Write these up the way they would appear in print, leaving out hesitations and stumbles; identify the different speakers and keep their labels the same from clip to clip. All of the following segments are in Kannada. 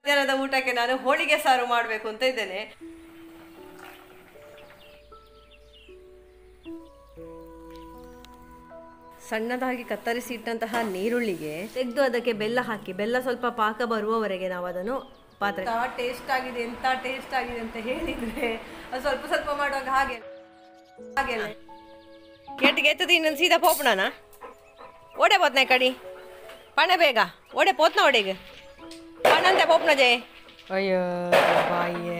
Speaker 1: ಮಧ್ಯಾಹ್ನದ ಊಟಕ್ಕೆ ನಾನು ಹೋಳಿಗೆ ಸಾರು ಮಾಡಬೇಕು ಅಂತ ಇದ್ದೇನೆ. ಸಣ್ಣದಾಗಿ ಕತ್ತರಿಸಿ ಇಟ್ಟಂತಹ ನೀರುಳ್ಳಿಗೆ ತೆಗೆದು ಅದಕ್ಕೆ ಬೆಲ್ಲ ಹಾಕಿ, ಬೆಲ್ಲ ಸ್ವಲ್ಪ ಪಾಕ ಬರುವವರೆಗೆ ನಾವು ಅದನ್ನು ಪಾತ್ರೆ ಟೇಸ್ಟ್ ಆಗಿದೆ, ಎಂತ ಟೇಸ್ಟ್ ಆಗಿದೆ ಅಂತ ಹೇಳಿದ್ರೆ ಅದು ಸ್ವಲ್ಪ ಸ್ವಲ್ಪ ಮಾಡುವಾಗ ಹಾಗೆ ಹಾಗೆಲ್ಲ ಕೆಟ್ಟಿಗೆ ಎತ್ತದ ಇನ್ನೊಂದು ಸೀದಾ ಪೋಪಣನ ಓಡೆ ಪೋತ್ನ ಕಡಿ ಪಣ ಬೇಗ ಓಡೆ ಪೋತ್ನ ಓಡೆಗೆ ಪಣಂತೆ ಪೋಪ್ನ ಜಯ ಅಯ್ಯೋ ಬಾಯೇ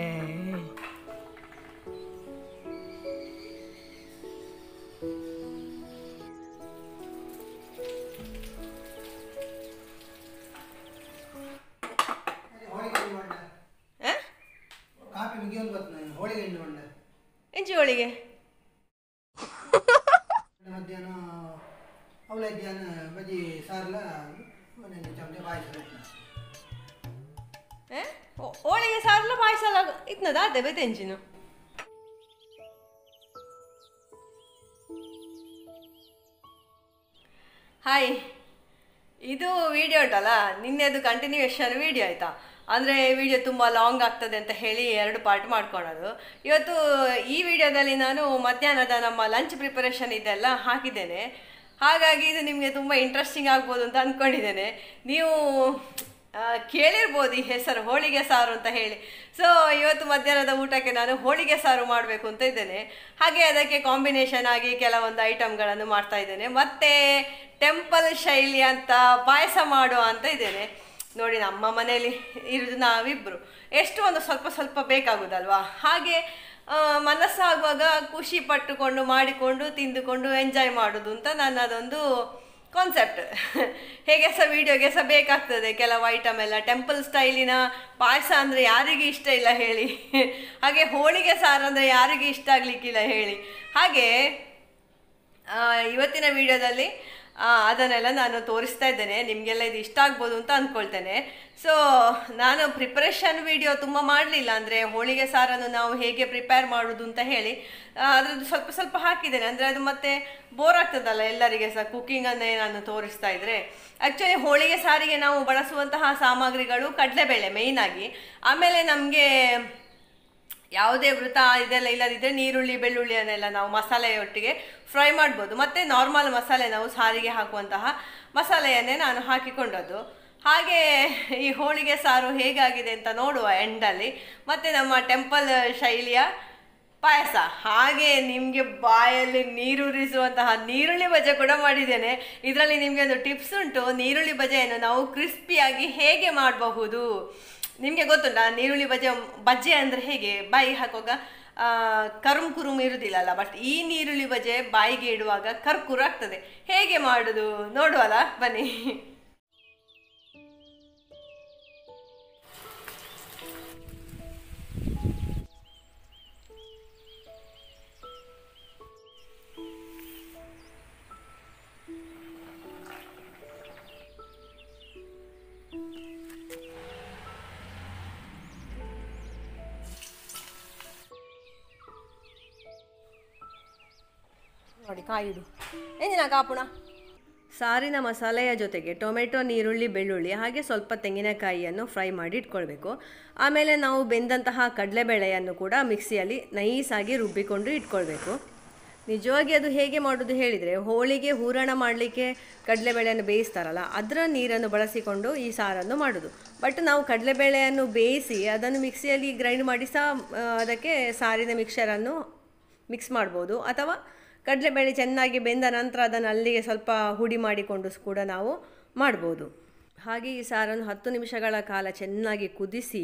Speaker 1: ಎಂಚಿ ಹೋಳಿಗೆ
Speaker 2: ಮಧ್ಯಾಹ್ನ ಅವಲೈದ್ಯಾನ ಬಜಿ ಸಾರ್ಲ ಚಮಚ ಪಾಯಸ
Speaker 1: ಹೋಳಿಗೆ ಸಾರ್ಲ ಪಾಯಸ ಎಲ್ಲ ಇದ್ನದ ಅದೇ ಬೆತೆಂಚಿನು ಹಾಯ್, ಇದು ವಿಡಿಯೋ ಉಂಟಲ್ಲ ನಿನ್ನೆದು ಕಂಟಿನ್ಯೂಯೇಷನ್ ವಿಡಿಯೋ ಆಯಿತಾ. ಅಂದರೆ ವಿಡಿಯೋ ತುಂಬ ಲಾಂಗ್ ಆಗ್ತದೆ ಅಂತ ಹೇಳಿ 2 ಪಾರ್ಟ್ ಮಾಡ್ಕೊಳೋದು. ಇವತ್ತು ಈ ವಿಡಿಯೋದಲ್ಲಿ ನಾನು ಮಧ್ಯಾಹ್ನದ ನಮ್ಮ ಲಂಚ್ ಪ್ರಿಪರೇಷನ್ ಇದೆಲ್ಲ ಹಾಕಿದ್ದೇನೆ. ಹಾಗಾಗಿ ಇದು ನಿಮಗೆ ತುಂಬ ಇಂಟ್ರೆಸ್ಟಿಂಗ್ ಆಗ್ಬೋದು ಅಂತ ಅಂದ್ಕೊಂಡಿದ್ದೇನೆ. ನೀವು ಕೇಳಿರ್ಬೋದು ಈ ಹೆಸರು ಹೋಳಿಗೆ ಸಾರು ಅಂತ ಹೇಳಿ. ಸೊ ಇವತ್ತು ಮಧ್ಯಾಹ್ನದ ಊಟಕ್ಕೆ ನಾನು ಹೋಳಿಗೆ ಸಾರು ಮಾಡಬೇಕು ಅಂತ ಇದ್ದೇನೆ. ಹಾಗೆ ಅದಕ್ಕೆ ಕಾಂಬಿನೇಷನ್ ಆಗಿ ಕೆಲವೊಂದು ಐಟಮ್ಗಳನ್ನು ಮಾಡ್ತಾ ಇದ್ದೇನೆ. ಮತ್ತು ಟೆಂಪಲ್ ಶೈಲಿ ಅಂತ ಪಾಯಸ ಮಾಡುವ ಅಂತ ಇದ್ದೇನೆ. ನೋಡಿ, ನಮ್ಮ ಮನೆಯಲ್ಲಿ ಇರೋದು ನಾವಿಬ್ಬರು, ಎಷ್ಟು ಒಂದು ಸ್ವಲ್ಪ ಸ್ವಲ್ಪ ಬೇಕಾಗೋದಲ್ವಾ. ಹಾಗೆ ಮನಸ್ಸಾಗುವಾಗ ಖುಷಿ ಪಟ್ಟುಕೊಂಡು ಮಾಡಿಕೊಂಡು ತಿಂದುಕೊಂಡು ಎಂಜಾಯ್ ಮಾಡೋದು ಅಂತ ನನ್ನದೊಂದು ಕಾನ್ಸೆಪ್ಟ್. ಹೇಗೆ ಸಹ ವೀಡಿಯೋಗೆ ಸಹ ಬೇಕಾಗ್ತದೆ ಕೆಲವು ಐಟಮ್ ಎಲ್ಲ. ಟೆಂಪಲ್ ಸ್ಟೈಲಿನ ಪಾಯಸ ಅಂದರೆ ಯಾರಿಗೆ ಇಷ್ಟ ಇಲ್ಲ ಹೇಳಿ, ಹಾಗೆ ಹೋಳಿಗೆ ಸಾರು ಅಂದರೆ ಯಾರಿಗೆ ಇಷ್ಟ ಆಗಲಿಕ್ಕಿಲ್ಲ ಹೇಳಿ. ಹಾಗೆ ಇವತ್ತಿನ ವಿಡಿಯೋದಲ್ಲಿ ಅದನ್ನೆಲ್ಲ ನಾನು ತೋರಿಸ್ತಾ ಇದ್ದೇನೆ. ನಿಮಗೆಲ್ಲ ಇದು ಇಷ್ಟ ಆಗ್ಬೋದು ಅಂತ ಅಂದ್ಕೊಳ್ತೇನೆ. ಸೊ ನಾನು ಪ್ರಿಪರೇಷನ್ ವಿಡಿಯೋ ತುಂಬ ಮಾಡಲಿಲ್ಲ, ಅಂದರೆ ಹೋಳಿಗೆ ಸಾರನ್ನು ನಾವು ಹೇಗೆ ಪ್ರಿಪೇರ್ ಮಾಡೋದು ಅಂತ ಹೇಳಿ ಅದರದ್ದು ಸ್ವಲ್ಪ ಸ್ವಲ್ಪ ಹಾಕಿದ್ದೇನೆ. ಅಂದರೆ ಅದು ಮತ್ತೆ ಬೋರ್ ಆಗ್ತದಲ್ಲ ಎಲ್ಲರಿಗೆ ಸಹ ಕುಕ್ಕಿಂಗನ್ನೇ ನಾನು ತೋರಿಸ್ತಾ ಇದ್ದರೆ. ಆ್ಯಕ್ಚುಲಿ ಹೋಳಿಗೆ ಸಾರಿಗೆ ನಾವು ಬಳಸುವಂತಹ ಸಾಮಗ್ರಿಗಳು ಕಡಲೆಬೇಳೆ ಮೇಯ್ನಾಗಿ, ಆಮೇಲೆ ನಮಗೆ ಯಾವುದೇ ವೃತ ಇದೆಲ್ಲ ಇಲ್ಲದಿದ್ದರೆ ನೀರುಳ್ಳಿ ಬೆಳ್ಳುಳ್ಳಿಯನ್ನೆಲ್ಲ ನಾವು ಮಸಾಲೆಯೊಟ್ಟಿಗೆ ಫ್ರೈ ಮಾಡ್ಬೋದು. ಮತ್ತು ನಾರ್ಮಲ್ ಮಸಾಲೆ ನಾವು ಸಾರಿಗೆ ಹಾಕುವಂತಹ ಮಸಾಲೆಯನ್ನೇ ನಾನು ಹಾಕಿಕೊಂಡದ್ದು. ಹಾಗೆ ಈ ಹೋಳಿಗೆ ಸಾರು ಹೇಗಾಗಿದೆ ಅಂತ ನೋಡುವ ಎಂಡಲ್ಲಿ. ಮತ್ತು ನಮ್ಮ ಟೆಂಪಲ್ ಶೈಲಿಯ ಪಾಯಸ, ಹಾಗೆ ನಿಮಗೆ ಬಾಯಲ್ಲಿ ನೀರೂರಿಸುವಂತಹ ನೀರುಳ್ಳಿ ಬಜೆ ಕೂಡ ಮಾಡಿದ್ದೇನೆ. ಇದರಲ್ಲಿ ನಿಮಗೆ ಒಂದು ಟಿಪ್ಸ್ ಉಂಟು. ನೀರುಳ್ಳಿ ಬಜೆಯನ್ನು ನಾವು ಕ್ರಿಸ್ಪಿಯಾಗಿ ಹೇಗೆ ಮಾಡಬಹುದು ನಿಮಗೆ ಗೊತ್ತುಂಟ. ನೀರುಳ್ಳಿ ಬಜ್ಜೆ ಅಂದರೆ ಹೇಗೆ ಬಾಯಿಗೆ ಹಾಕುವಾಗ ಕರುಮ್ ಕುರುಮ್ ಇರುವುದಿಲ್ಲಲ್ಲ, ಬಟ್ ಈ ನೀರುಳ್ಳಿ ಬಜೆ ಬಾಯಿಗೆ ಇಡುವಾಗ ಕರ್ಕುರು ಆಗ್ತದೆ. ಹೇಗೆ ಮಾಡೋದು ನೋಡುವಲ್ಲ, ಬನ್ನಿ. ನೋಡಿ ಕಾಯುದು ಎಂಜಿನ ಕಾಪುಣ. ಸಾರಿನ ಮಸಾಲೆಯ ಜೊತೆಗೆ ಟೊಮೆಟೊ, ನೀರುಳ್ಳಿ, ಬೆಳ್ಳುಳ್ಳಿ ಹಾಗೆ ಸ್ವಲ್ಪ ತೆಂಗಿನಕಾಯಿಯನ್ನು ಫ್ರೈ ಮಾಡಿ ಇಟ್ಕೊಳ್ಬೇಕು. ಆಮೇಲೆ ನಾವು ಬೆಂದಂತಹ ಕಡಲೆಬೇಳೆಯನ್ನು ಕೂಡ ಮಿಕ್ಸಿಯಲ್ಲಿ ನೈಸಾಗಿ ರುಬ್ಬಿಕೊಂಡು ಇಟ್ಕೊಳ್ಬೇಕು. ನಿಜವಾಗಿ ಅದು ಹೇಗೆ ಮಾಡೋದು ಹೇಳಿದರೆ, ಹೋಳಿಗೆ ಹೂರಣ ಮಾಡಲಿಕ್ಕೆ ಕಡಲೆಬೇಳೆಯನ್ನು ಬೇಯಿಸ್ತಾರಲ್ಲ, ಅದರ ನೀರನ್ನು ಬಳಸಿಕೊಂಡು ಈ ಸಾರನ್ನು ಮಾಡೋದು. ಬಟ್ ನಾವು ಕಡಲೆಬೇಳೆಯನ್ನು ಬೇಯಿಸಿ ಅದನ್ನು ಮಿಕ್ಸಿಯಲ್ಲಿ ಗ್ರೈಂಡ್ ಮಾಡಿ ಸಹ ಅದಕ್ಕೆ ಸಾರಿನ ಮಿಕ್ಸರನ್ನು ಮಿಕ್ಸ್ ಮಾಡ್ಬೋದು. ಅಥವಾ ಕಡಲೆಬೇಳೆ ಚೆನ್ನಾಗಿ ಬೆಂದ ನಂತರ ಅದನ್ನು ಅಲ್ಲಿಗೆ ಸ್ವಲ್ಪ ಹುಡಿ ಮಾಡಿಕೊಂಡು ಕೂಡ ನಾವು ಮಾಡ್ಬೋದು. ಹಾಗೆ ಈ ಸಾರನ್ನು 10 ನಿಮಿಷಗಳ ಕಾಲ ಚೆನ್ನಾಗಿ ಕುದಿಸಿ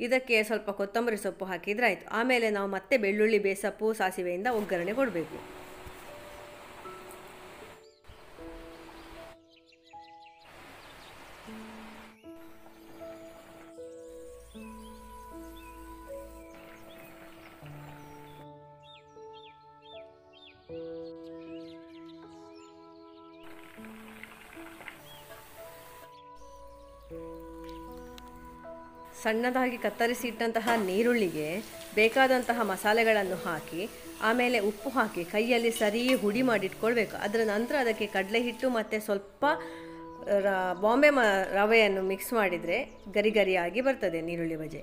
Speaker 1: ಇದಕ್ಕೆ ಸ್ವಲ್ಪ ಕೊತ್ತಂಬರಿ ಸೊಪ್ಪು ಹಾಕಿದರೆ ಆಯಿತು. ಆಮೇಲೆ ನಾವು ಮತ್ತೆ ಬೆಳ್ಳುಳ್ಳಿ, ಬೇಸಪ್ಪು, ಸಾಸಿವೆಯಿಂದ ಒಗ್ಗರಣೆ ಕೊಡಬೇಕು. ಸಣ್ಣದಾಗಿ ಕತ್ತರಿಸಿ ಇಟ್ಟಂತಹ ನೀರುಳ್ಳಿಗೆ ಬೇಕಾದಂತಹ ಮಸಾಲೆಗಳನ್ನು ಹಾಕಿ, ಆಮೇಲೆ ಉಪ್ಪು ಹಾಕಿ ಕೈಯಲ್ಲಿ ಸರಿ ಹುಡಿ ಮಾಡಿಟ್ಕೊಳ್ಬೇಕು. ಅದರ ನಂತರ ಅದಕ್ಕೆ ಕಡಲೆ ಹಿಟ್ಟು ಮತ್ತು ಸ್ವಲ್ಪ ಬಾಂಬೆ ರವೆಯನ್ನು ಮಿಕ್ಸ್ ಮಾಡಿದರೆ ಗರಿ ಗರಿಯಾಗಿ ಬರ್ತದೆ ನೀರುಳ್ಳಿ ಬಜೆ.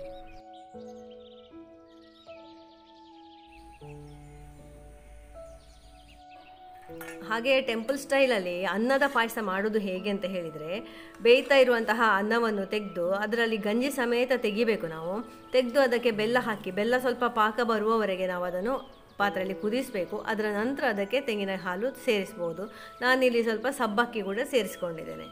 Speaker 1: ಹಾಗೆ ಟೆಂಪಲ್ ಸ್ಟೈಲಲ್ಲಿ ಅನ್ನದ ಪಾಯಸ ಮಾಡೋದು ಹೇಗೆ ಅಂತ ಹೇಳಿದರೆ, ಬೇಯ್ತಾ ಇರುವಂತಹ ಅನ್ನವನ್ನು ತೆಗೆದು ಅದರಲ್ಲಿ ಗಂಜಿ ಸಮೇತ ತೆಗಿಬೇಕು ನಾವು. ತೆಗೆದು ಅದಕ್ಕೆ ಬೆಲ್ಲ ಹಾಕಿ, ಬೆಲ್ಲ ಸ್ವಲ್ಪ ಪಾಕ ಬರುವವರೆಗೆ ನಾವು ಅದನ್ನು ಪಾತ್ರೆಯಲ್ಲಿ ಕುದಿಸಬೇಕು. ಅದರ ನಂತರ ಅದಕ್ಕೆ ತೆಂಗಿನ ಹಾಲು ಸೇರಿಸ್ಬೋದು. ನಾನಿಲ್ಲಿ ಸ್ವಲ್ಪ ಸಬ್ಬಕ್ಕಿ ಕೂಡ ಸೇರಿಸ್ಕೊಂಡಿದ್ದೇನೆ.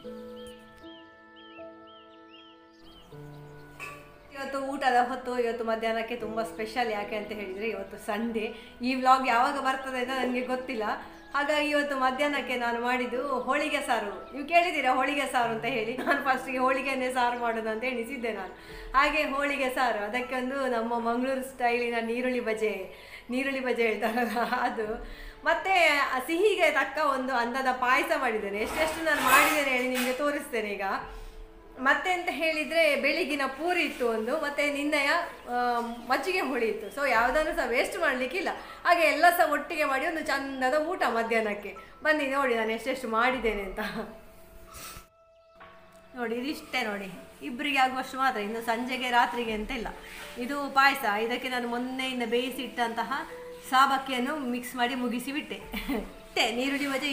Speaker 1: ಇವತ್ತು ಊಟದ ಹೊತ್ತು, ಇವತ್ತು ಮಧ್ಯಾಹ್ನಕ್ಕೆ ತುಂಬ ಸ್ಪೆಷಲ್. ಯಾಕೆ ಅಂತ ಹೇಳಿದರೆ ಇವತ್ತು ಸಂಡೇ. ಈ ವ್ಲಾಗ್ ಯಾವಾಗ ಬರ್ತದೆ ಅಂತ ನನಗೆ ಗೊತ್ತಿಲ್ಲ. ಹಾಗಾಗಿ ಇವತ್ತು ಮಧ್ಯಾಹ್ನಕ್ಕೆ ನಾನು ಮಾಡಿದ್ದು ಹೋಳಿಗೆ ಸಾರು. ನೀವು ಕೇಳಿದ್ದೀರಾ ಹೋಳಿಗೆ ಸಾರು ಅಂತ ಹೇಳಿ. ನಾನು ಫಸ್ಟಿಗೆ ಹೋಳಿಗೆಯನ್ನೇ ಸಾರು ಮಾಡೋದು ಅಂತ ಎಣಿಸಿದ್ದೆ ನಾನು. ಹಾಗೆ ಹೋಳಿಗೆ ಸಾರು, ಅದಕ್ಕೆ ಒಂದು ನಮ್ಮ ಮಂಗಳೂರು ಸ್ಟೈಲಿನ ನೀರುಳ್ಳಿ ಬಜೆ ಹೇಳ್ತಾರಲ್ಲ ಅದು, ಮತ್ತು ಸಿಹಿಗೆ ತಕ್ಕ ಒಂದು ಅನ್ನದ ಪಾಯಸ ಮಾಡಿದ್ದೇನೆ. ಎಷ್ಟೆಷ್ಟು ನಾನು ಮಾಡಿದ್ದೇನೆ ಹೇಳಿ ನಿಮಗೆ ತೋರಿಸ್ತೇನೆ ಈಗ. ಮತ್ತೆ ಅಂತ ಹೇಳಿದರೆ ಬೆಳಿಗಿನ ಪೂರಿ ಇತ್ತು ಒಂದು, ಮತ್ತು ನಿನ್ನೆಯ ಮಜ್ಜಿಗೆ ಹುಳಿ ಇತ್ತು. ಸೊ ಯಾವುದನ್ನು ಸಹ ವೇಸ್ಟ್ ಮಾಡಲಿಕ್ಕಿಲ್ಲ. ಹಾಗೆ ಎಲ್ಲ ಸಹ ಒಟ್ಟಿಗೆ ಮಾಡಿ ಒಂದು ಚಂದದ ಊಟ ಮಧ್ಯಾಹ್ನಕ್ಕೆ. ಬನ್ನಿ ನೋಡಿ ನಾನು ಎಷ್ಟೆಷ್ಟು ಮಾಡಿದ್ದೇನೆ ಅಂತ. ನೋಡಿ ಇದಿಷ್ಟೇ, ನೋಡಿ ಇಬ್ಬರಿಗೆ ಆಗುವಷ್ಟು ಮಾತ್ರ, ಇನ್ನು ಸಂಜೆಗೆ ರಾತ್ರಿಗೆ ಅಂತ ಇಲ್ಲ. ಇದು ಪಾಯಸ. ಇದಕ್ಕೆ ನಾನು ಮೊನ್ನೆಯಿಂದ ಬೇಯಿಸಿಟ್ಟಂತಹ ಸಾಬಕ್ಕಿಯನ್ನು ಮಿಕ್ಸ್ ಮಾಡಿ ಮುಗಿಸಿ ಬಿಟ್ಟೆ. ನೀರುಳ್ಳಿ ಬಜೆ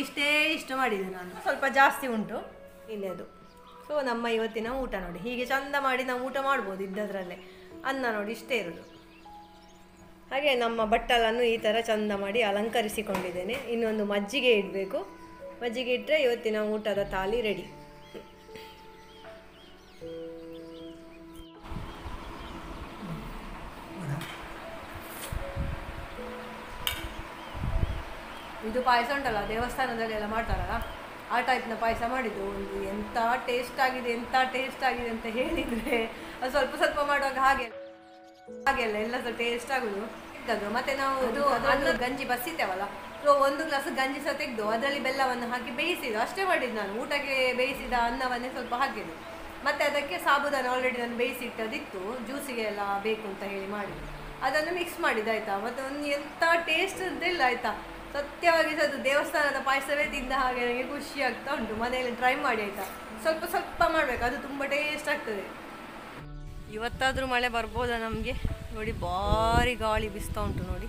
Speaker 1: ಇಷ್ಟು ಮಾಡಿದೆ ನಾನು. ಸ್ವಲ್ಪ ಜಾಸ್ತಿ ಉಂಟು ಇನ್ನೇದು. ಸೊ ನಮ್ಮ ಇವತ್ತಿನ ಊಟ ನೋಡಿ, ಹೀಗೆ ಚಂದ ಮಾಡಿ ನಾವು ಊಟ ಮಾಡ್ಬೋದು ಇದ್ದದ್ರಲ್ಲೇ. ಅನ್ನ ನೋಡಿ ಇಷ್ಟೇ ಇರೋದು. ಹಾಗೆ ನಮ್ಮ ಬಟ್ಟಲನ್ನು ಈ ಥರ ಚಂದ ಮಾಡಿ ಅಲಂಕರಿಸಿಕೊಂಡಿದ್ದೇನೆ. ಇನ್ನೊಂದು ಮಜ್ಜಿಗೆ ಇಡಬೇಕು. ಮಜ್ಜಿಗೆ ಇಟ್ಟರೆ ಇವತ್ತಿನ ಊಟದ ಥಾಲಿ ರೆಡಿ. ಇದು ಪಾಯಸ ಉಂಟಲ್ಲ, ದೇವಸ್ಥಾನದಲ್ಲಿ ಎಲ್ಲ ಮಾಡ್ತಾರಲ್ಲ, ಆ ಟೈಪ್ನ ಪಾಯಸ ಮಾಡಿದ್ದು. ಒಂದು ಎಂಥ ಟೇಸ್ಟ್ ಆಗಿದೆ ಅಂತ ಹೇಳಿದರೆ, ಅದು ಸ್ವಲ್ಪ ಮಾಡುವಾಗ ಹಾಗೆಲ್ಲ ಎಲ್ಲ ಸಹ ಟೇಸ್ಟ್ ಆಗೋದು ಇದ್ದದ್ದು. ಮತ್ತು ನಾವು ಅದು ಗಂಜಿ ಬಸಿತೇವಲ್ಲ, ಸೊ 1 ಗ್ಲಾಸ್ ಗಂಜಿ ಸಹ ತೆಗೆದು ಅದರಲ್ಲಿ ಬೆಲ್ಲವನ್ನು ಹಾಕಿ ಬೇಯಿಸಿದ್ದು ಅಷ್ಟೇ ಮಾಡಿದ್ದು ನಾನು. ಊಟಕ್ಕೆ ಬೇಯಿಸಿದ ಅನ್ನವನ್ನೇ ಸ್ವಲ್ಪ ಹಾಕಿದ್ದು. ಮತ್ತು ಅದಕ್ಕೆ ಸಾಬುದಾನ ಆಲ್ರೆಡಿ ನಾನು ಬೇಯಿಸಿಟ್ಟದಿತ್ತು, ಜ್ಯೂಸಿಗೆ ಎಲ್ಲ ಬೇಕು ಅಂತ ಹೇಳಿ ಮಾಡಿದ್ದು. ಅದನ್ನು ಮಿಕ್ಸ್ ಮಾಡಿದ್ದು ಆಯಿತಾ. ಮತ್ತು ಒಂದು ಎಂಥ ಟೇಸ್ಟ್ ಅಂತಿಲ್ಲ ಆಯಿತಾ. ಸತ್ಯವಾಗಿ ಅದು ದೇವಸ್ಥಾನದ ಪಾಯಸವೇ ತಿಂದ ಹಾಗೆ ನನಗೆ ಖುಷಿ ಆಗ್ತಾ ಉಂಟು. ಮನೆಯಲ್ಲಿ ಟ್ರೈ ಮಾಡಿ ಆಯಿತಾ. ಸ್ವಲ್ಪ ಮಾಡಬೇಕು, ಅದು ತುಂಬ ಟೇಸ್ಟ್ ಆಗ್ತದೆ. ಇವತ್ತಾದರೂ ಮಳೆ ಬರ್ಬೋದಾ ನಮಗೆ? ನೋಡಿ ಭಾರಿ ಗಾಳಿ ಬೀಸ್ತಾ ಉಂಟು ನೋಡಿ,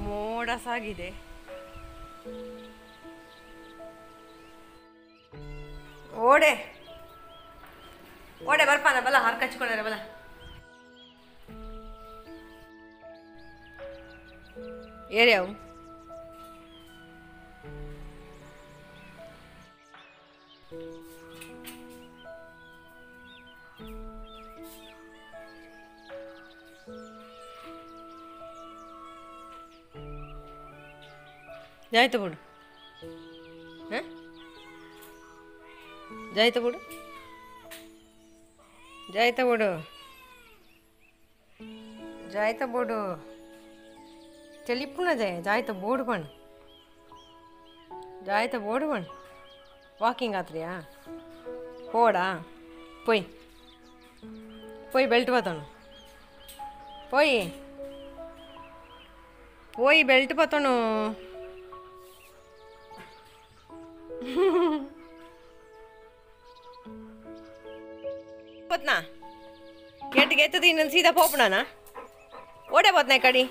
Speaker 1: ಮೋಡ ಸಾಗಿದೆ. ಓಡೆ ಬರ್ಪಾನ ಬಲ ಹಾರ್ ಕಚ್ಕೊಂಡ್ರೆ ಬಲ. ಏರ್ಯಾವು ಜಾಯ್ತು ಬಿಡು, ಜಾಯ್ತು ಬಿಡು, ಜಾಯ್ತು ಬಿಡು. चलिपुना जाए तो बोर्ड बन वाकिंग आत्रिया पोड़ा पोई बेल्ट बताणु पोई बेल्ट बताणु पत्ना गेट इन सीधा पोपना ओडे पत्ना कड़ी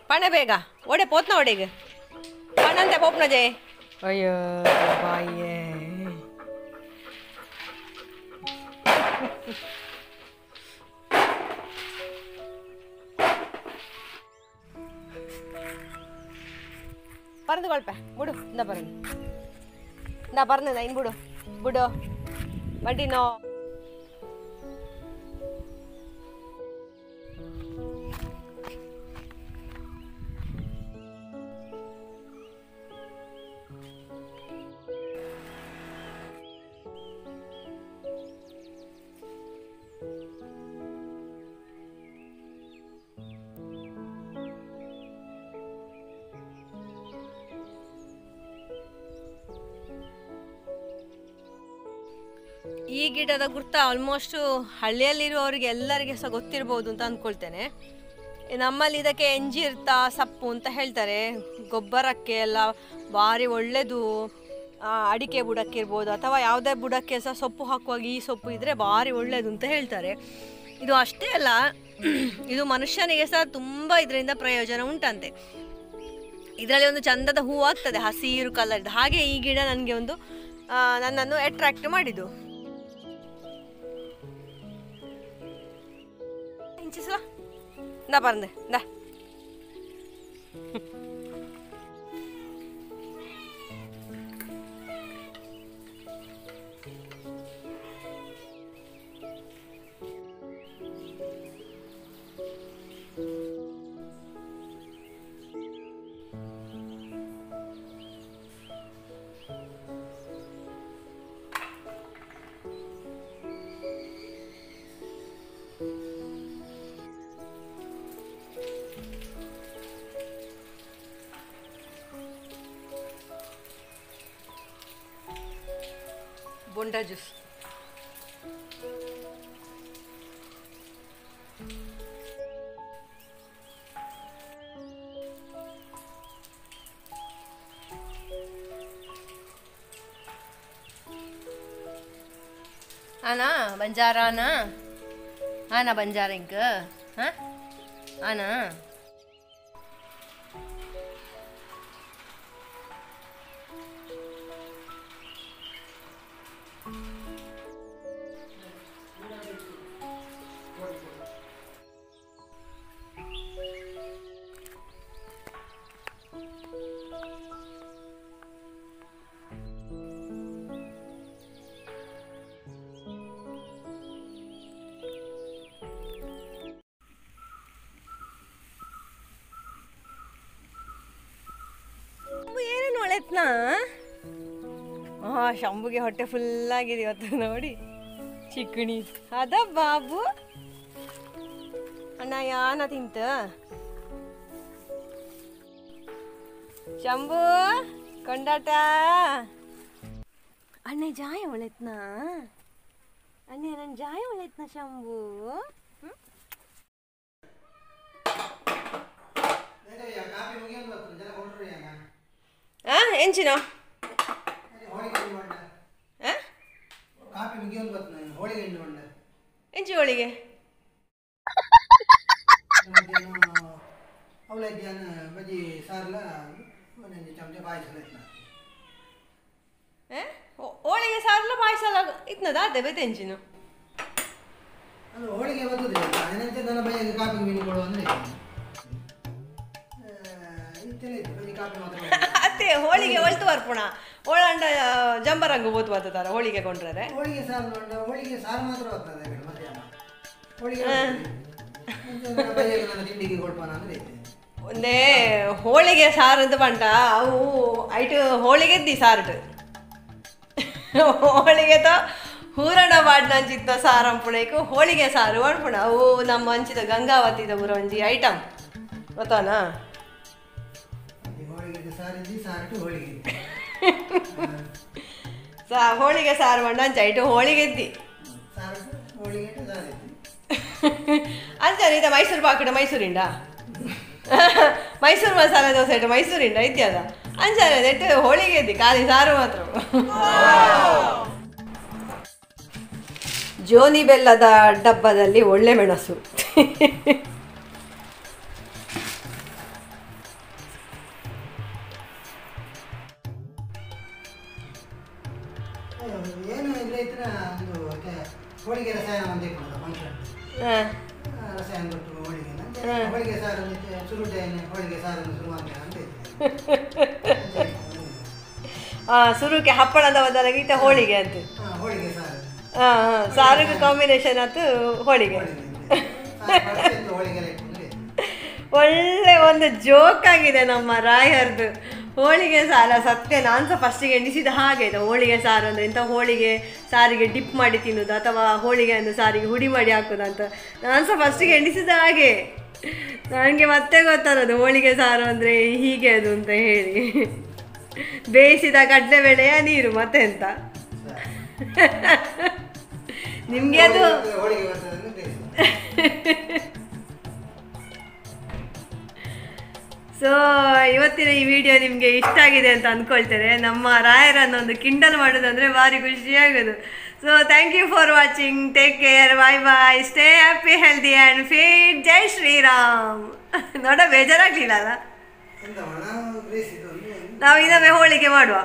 Speaker 1: पाने बेगा ओडे पोतना ओडेगे पानंते पोपना जे अಯ್ಯೋ ಬಾಯೇ പറന്ന് കൊഴപ്പ ബുಡು എന്താ പറന്ന് ഇൻ ബുಡು വണ്ടിനോ ಈ ಗಿಡದ ಗುರ್ತ ಆಲ್ಮೋಸ್ಟ್ ಹಳ್ಳಿಯಲ್ಲಿರುವವರಿಗೆ ಎಲ್ಲರಿಗೆ ಸಹ ಗೊತ್ತಿರಬಹುದು ಅಂತ ಅಂದ್ಕೊಳ್ತೇನೆ. ನಮ್ಮಲ್ಲಿ ಇದಕ್ಕೆ ಎಂಜಿರ್ತಾ ಸಪ್ಪು ಅಂತ ಹೇಳ್ತಾರೆ. ಗೊಬ್ಬರಕ್ಕೆ ಎಲ್ಲ ಭಾರಿ ಒಳ್ಳೆಯದು. ಅಡಿಕೆ ಬುಡಕ್ಕೆ ಇರ್ಬೋದು ಅಥವಾ ಯಾವುದೇ ಬುಡಕ್ಕೆ ಸಹ ಸೊಪ್ಪು ಹಾಕುವಾಗ ಈ ಸೊಪ್ಪು ಇದ್ದರೆ ಭಾರಿ ಒಳ್ಳೆಯದು ಅಂತ ಹೇಳ್ತಾರೆ. ಇದು ಅಷ್ಟೇ ಅಲ್ಲ, ಇದು ಮನುಷ್ಯನಿಗೆ ಸಹ ತುಂಬ ಇದರಿಂದ ಪ್ರಯೋಜನ ಉಂಟಂತೆ. ಇದರಲ್ಲಿ ಒಂದು ಚಂದದ ಹೂ ಆಗ್ತದೆ, ಹಸಿರು ಕಲರ್ದು. ಹಾಗೆ ಈ ಗಿಡ ನನಗೆ ಒಂದು ನನ್ನನ್ನು ಅಟ್ರಾಕ್ಟ್ ಮಾಡಿದ್ದು. ಇಂಚಿಸಲ ನಾ ಬಂದೆ ನಾ बोंडा जूस आना बंजारा आना बंजारा इंक हाँ आना ಶಂಭುಗೆ ಹೊಟ್ಟೆ ಫುಲ್ ಆಗಿದೆ ಇವತ್ತು ನೋಡಿ. ಚಿಕ್ಕಣಿ ಅದ ಬಾಬು ಅಣ್ಣ ಯಾನ ತಿಂತ ಶಂಭು ಕೊಂಡಾಟ ಅಣ್ಣ ಜಾಯ ಒಳೆತ್ನಾ ಅಣ್ಣ ನನ್ನ ಜಾಯ ಒಳೆತ್ನಾ ಶಂಭು ಎಂಚಿನ ಎಂಚಿ ಹೋಳಿಗೆ ಹೋಳಿಗೆ ಸಾರ್ಲ ಪಾಯಸ ಇತ್ನದ ಅದೇ ಬೇತೆ ಎಂಚಿನ
Speaker 2: ಹೋಳಿಗೆ ಕಾಪಿ ಮೀನುಗಳು ಅಂದ್ರೆ
Speaker 1: ಅತ್ತೆ ಹೋಳಿಗೆ ಒಳ್ತು ಬರ್ಪುಣ ಓಳಂಡ ಜಂಬರಂಗು ಓದ್ ಬರ್ತದಾರ ಹೋಳಿಗೆ ಕೊಂಡ್ರೆ
Speaker 2: ಹೋಳಿಗೆ ಸಾರು ಮಾತ್ರ ಬರ್ತದೆ ಮಧ್ಯಾಹ್ನ ಹೋಳಿಗೆ ತಿಂಡಿಗೆ ಕೊಡ್ಪಾನ ಅಂದ್ರೆ
Speaker 1: ಒಂದೇ ಹೋಳಿಗೆ ಸಾರು ಅಂತ ಬಂಟ ಅವು ಐಟು ಹೋಳಿಗೆದ್ದಿ ಸಾರ್ಟ್ ಹೋಳಿಗೆ ತ ಹೂರಣ ಬಾಡ್ನ ಅಂಚಿತ್ತ ಸಾರು ಅಂಪುಣೇಕು ಹೋಳಿಗೆ ಸಾರು ಅನ್ಪುಣ ಅವು ನಮ್ಮ ಹಂಚಿದ ಗಂಗಾವತಿದ ಊರ ಒಂಜಿ ಐಟಮ್ ಗೊತ್ತಾನ ಹೋಳಿಗೆ ಸಾರು ಬಂಡ ಅಂಚ ಐಟು ಹೋಳಿಗೆದ್ದಿ ಅಂಚ ಇದ ಮೈಸೂರು ಪಾಕಡ ಮೈಸೂರಿಂಡ ಮೈಸೂರು ಮಸಾಲೆ ದೋಸೆ ಇಟ್ಟು ಮೈಸೂರಿಂಡ ಇತ್ಯಾದ ಅಂಚಾನೆ ನೆಟ್ಟು ಹೋಳಿಗೆದ್ದಿ ಖಾಲಿ ಸಾರು ಮಾತ್ರ. ಜೋನಿ ಬೆಲ್ಲದ ಡಬ್ಬದಲ್ಲಿ ಒಳ್ಳೆ ಮೆಣಸು
Speaker 2: ಹೋಳಿಗೆ ರಸಾಯನ ಒಂದೇ ಫಂಕ್ಷನ್ ರಸಾಯನ ಕೊಟ್ಟು ಹೋಳಿಗೆ ಸಾರು ಸುರುಟೆಯನ್ನು ಹೋಳಿಗೆ ಸಾರನ್ನು ಶುರು ಮಾಡ್ತೇನೆ ಅಂತ
Speaker 1: ಸುರುಕೆ ಹಪ್ಪಳದ ಬದಲಾಗಿ ಹೋಳಿಗೆ ಅಂತ
Speaker 2: ಹೋಳಿಗೆ ಸಾರು
Speaker 1: ಸಾರಿಗೆ ಕಾಂಬಿನೇಷನ್ ಆಯ್ತು ಹೋಳಿಗೆ. ಒಳ್ಳೆ ಒಂದು ಜೋಕ್ ಆಗಿದೆ ನಮ್ಮ ರಾಯರ್ದು ಹೋಳಿಗೆ ಸಾರ. ಸತ್ಯ ನಾನು ಸಹ ಫಸ್ಟಿಗೆ ಎಣಿಸಿದ ಹಾಗೆ ಇದೆ ಹೋಳಿಗೆ ಸಾರು ಅಂದರೆ ಇಂಥ ಹೋಳಿಗೆ ಸಾರಿಗೆ ಡಿಪ್ ಮಾಡಿ ತಿನ್ನೋದು ಅಥವಾ ಹೋಳಿಗೆ ಅಂದರೆ ಸಾರಿಗೆ ಹುಡಿ ಮಾಡಿ ಹಾಕೋದಂತ ನಾನು ಸಹ ಫಸ್ಟಿಗೆ ಎಣಿಸಿದ ಹಾಗೆ. ನನಗೆ ಮತ್ತೆ ಗೊತ್ತಾರೋದು ಹೋಳಿಗೆ ಸಾರು ಅಂದರೆ ಹೀಗೆ ಅದು ಅಂತ ಹೇಳಿ. ಬೇಯಿಸಿದ ಕಡಲೆಬೇಳೆಯ ನೀರು ಮತ್ತೆ ಎಂತ ನಿಮಗೆ ಅದು ಸೊ ಇವತ್ತಿನ ಈ ವಿಡಿಯೋ ನಿಮಗೆ ಇಷ್ಟ ಆಗಿದೆ ಅಂತ ಅಂದ್ಕೊಳ್ತೇನೆ. ನಮ್ಮ ರಾಯರನ್ನೊಂದು ಕಿಂಡಲ್ ಮಾಡೋದಂದರೆ ಭಾರಿ ಖುಷಿಯಾಗೋದು. So thank you for watching. Take care. Bye bye. Stay happy, healthy and fit. Jai Shriram. ನೋಡ ಬೇಜಾರಾಗಲಿಲ್ಲ ಅಲ್ಲ? ನಾವು ಇನ್ನೊಮ್ಮೆ ಹೋಳಿಗೆ ಮಾಡುವ,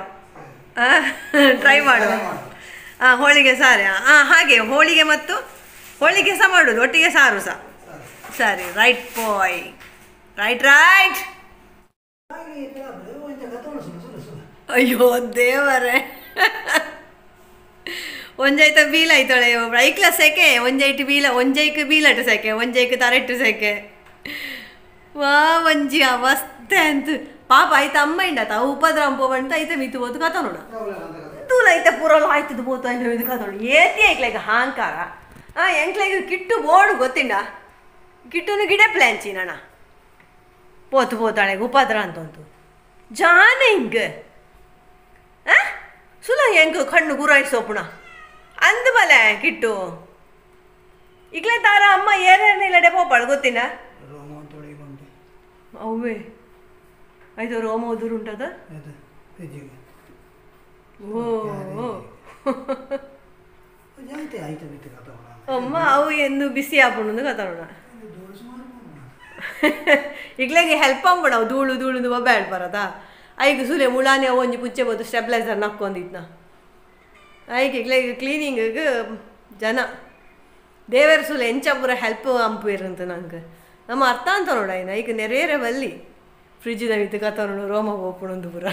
Speaker 1: ಟ್ರೈ ಮಾಡುವ. ಹೋಳಿಗೆ ಸಾರು, ಹಾಗೆ ಹೋಳಿಗೆ ಮತ್ತು ಹೋಳಿಗೆ ಸಹ ಮಾಡೋದು, ಒಟ್ಟಿಗೆ ಸಾರು ಸಹ. ಸರಿ, ರೈಟ್ ಬಾಯ್, ರೈಟ್. ಅಯ್ಯೋ ದೇವರೇ, ಒಂಜೈತ ಬೀಲಾಯ್ತಳೆ ಐಕ್ಲ ಸೆಕೆ, ಒಂಜೈಟ್ ಬೀಲ, ಒಂಜೈಕ್ ಬೀಲಟ್ ಸೆಕೆ, ಒಂಜೈಕ್ ತರೆಟ್ಟು ಸೆಕೆ. ವಾ ಒಂಜಿ ಅವಸ್ಥೆ ಅಂತ ಪಾಪ ಆಯ್ತು. ಅಮ್ಮ ಇಂಡತ ಉಪದ್ರವ ಪೋವಂತ ಐತೆ ಮಿತು ಬೋದು ಕಥ ನೋಡ ತೂಲ ಐತೆ ಪೂರಲ್ಲ ಆಯ್ತದ ಬೋತು ಅಂತ ಇದು ಕಥ ನೋಡು. ಏತಿ ಐಕ್ಲೈಗ ಅಹಂಕಾರ. ಎಂಕ್ಲೈಗ ಕಿಟ್ಟು ಬೋಡು ಗೊತ್ತಿಂಡ, ಕಿಟ್ಟುನು ಗಿಡ ಪ್ಲ್ಯಾನ್ಚಿ ನಣ ಪೋತು ಪೋತಾಳೆಗ ಉಪದ್ರ ಅಂತಂತು ಜಾನ ಹಿಂಗ ಸುಲ ಹೆಂಗ ಕಣ್ಣು ಗುರಾಯಿಸೋಪುಣ ಅಂದ್ಮಲೆ ಕಿಟ್ಟು ಈಗಲೇ ತಾರ ಅಮ್ಮ ಏನೇನಿಲ್ಲಡೆ ಪೋಪಾಳು ಗೊತ್ತಿನ ಅವೇ ಆಯ್ತು. ರೋಮ ಉದುರು ಉಂಟದ. ಓ ಅಮ್ಮ ಅವು ಎಂದು ಬಿಸಿ ಹಾಕೊಂಡು ಕಥೋಣ. ಈಗ್ಲಾಗೆ ಹೆಲ್ಪ್ ಆಗ್ಬಿಡ ಧೂಳು ಧೂಳು ಬ್ಯಾಡ್ ಬರದ ಐಗ ಸುಲೆ ಮುಳಾನೆ ಒಂಜಿ ಪುಚ್ಚೆ ಬೋದು ಸ್ಟೆಬ್ಲೈಸರ್ ನಕ್ಕೊಂಡಿದ್ನ ಐಗ ಈಗ್ಲಾಗ ಕ್ಲೀನಿಂಗಿಗೆ ಜನ ದೇವರ ಸುಲೆ ಎಂಚ ಪೂರ ಹೆಲ್ಪ್ ಅಂಪು ಇರಂತ ನಂಗೆ ನಮ್ಮ ಅರ್ಥ ಅಂತ ನೋಡ. ಇನ್ನು ಈಗ ನೆರೇರೆ ಬಲ್ಲಿ ಫ್ರಿಜ್ಜಿನ ವಿತ್ತು ಕಥ ನೋಡು ರೋಮ ಓಪುಣಂದು ಪೂರ.